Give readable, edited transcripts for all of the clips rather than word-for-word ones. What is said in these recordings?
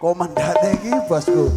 Komandane iki bosku.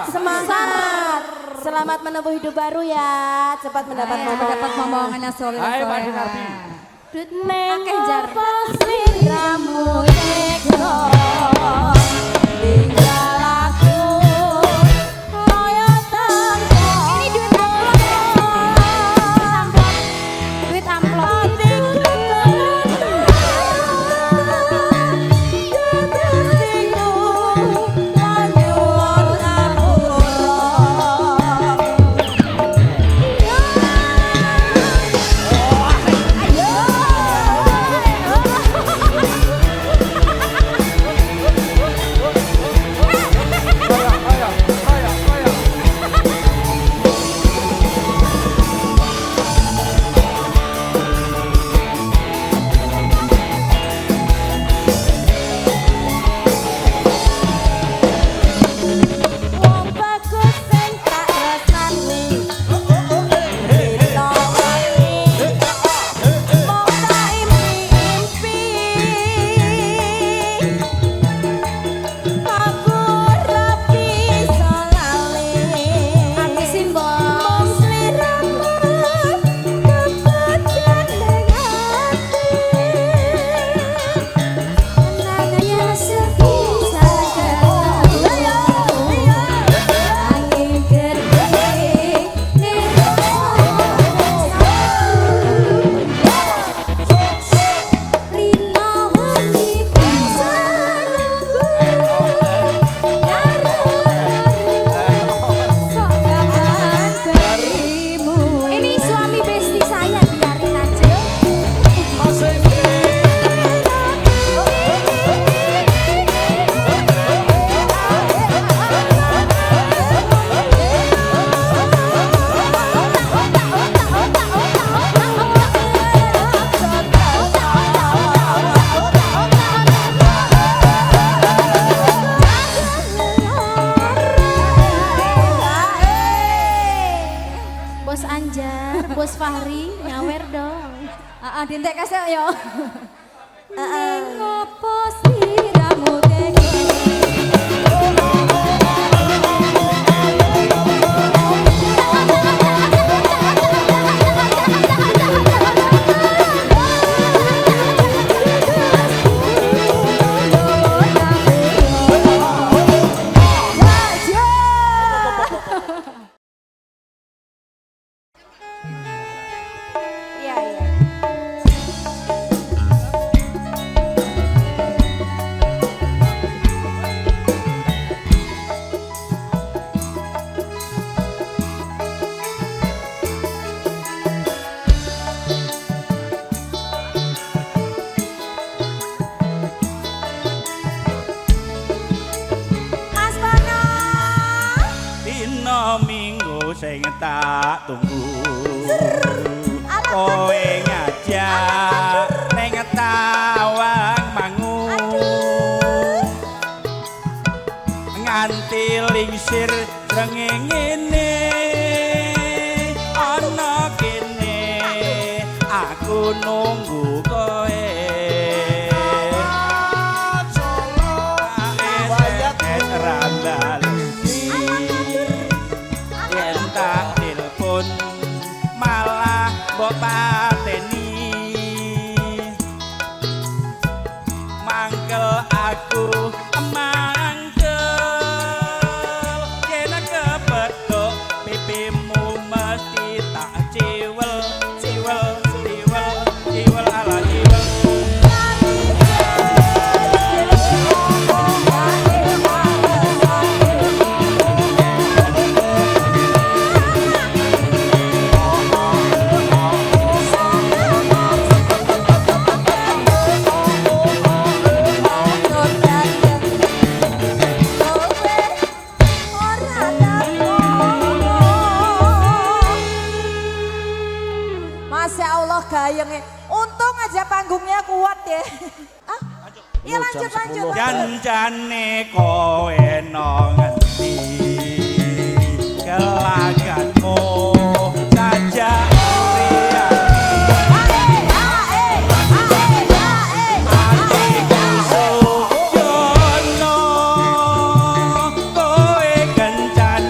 Semangat. Selamat menempuh hidup baru ya. Cepat mendapat momongan yang soleh. Ayo Pak Dinarti. Neng apa sliramu ego. Tinggal aku kaya tanpa. Ini duit amplop. Duit amplop. Bos Anjar, Bos Fahri, nyawer dong. Dintek kasih yo. Ngopo sliramu tega. Minggu sing tak tunggu kowe ngajak neng tawang mangu nganti lingsir srengenge ana kene aku nunggu kowe pateni mangkel aku mangkel kena kepethuk pipimu mesti tak ciwel ciwel ciwel ciwel ala ciwel gayengnya. Untung aja panggungnya kuat ya. Iya lanjut. Janjane kowe no ngendi kelaganmu saja Jangan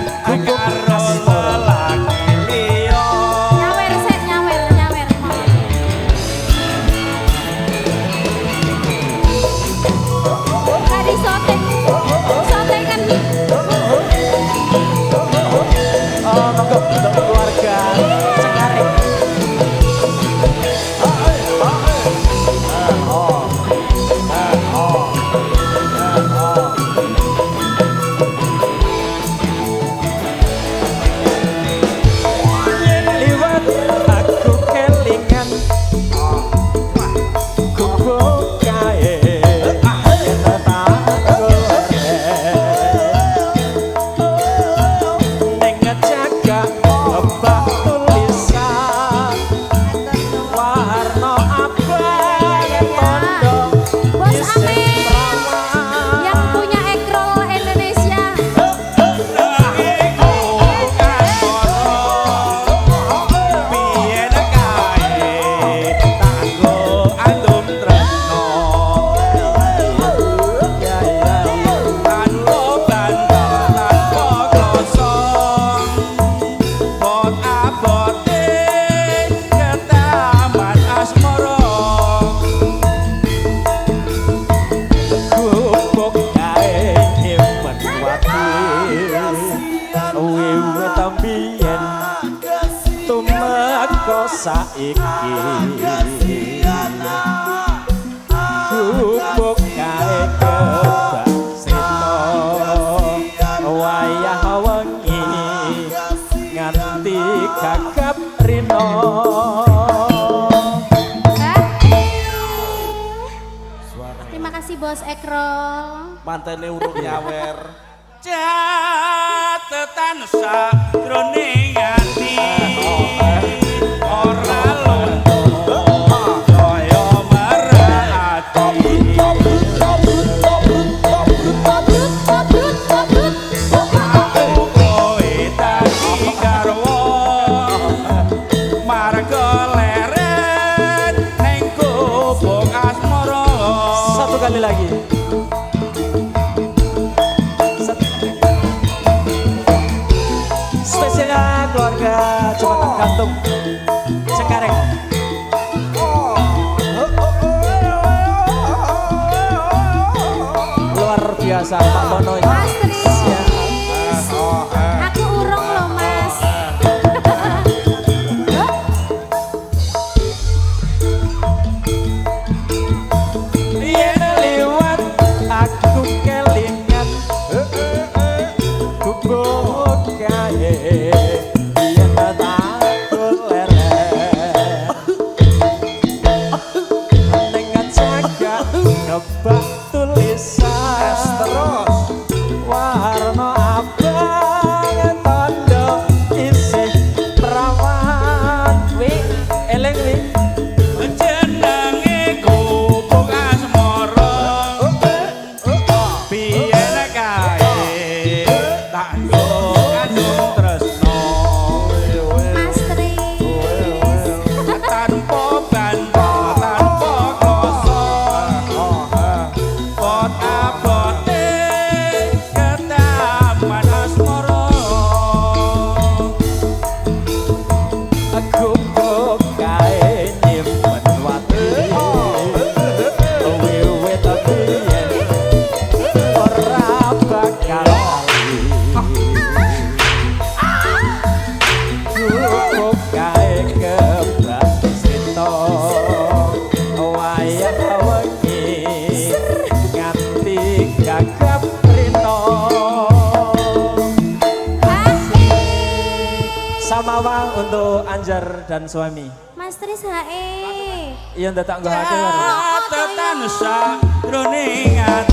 saiki gubuk kae kebak seta wayah wengi nganti gagap rino. Terima kasih Bos Ekrol. Mantene urung nyawer. Catetan sakroning ati ora luntur kaya merati aku kowe dadi garwa marga leren ning gubuk asmara. Satu kali lagi. Spesialnya keluarga Jembatan Gantung Cengkareng. Luar biasa Pak Bono. Mas Tris. Aku urung loh Mas. Yen liwat aku kelingan gubuk kae yen aku leren ning jaga nebak tulisan Terus warna abang tanda isih perawan wi eleng wi jenenge gubuk asmara biyen kae tak ngandung tresno Mas Tris. tanpa bantu tanpa kloso pot abote ketaman asmara gubuk kae nyimpen wati wiwit biyen ora bakal lali gubuk kae kebak seta wayah wengi nganti gagap rino. Samawa untuk Anjar dan suami. Mas Tris HE. Iya ndak tak nggo hake. catetan sakroning ati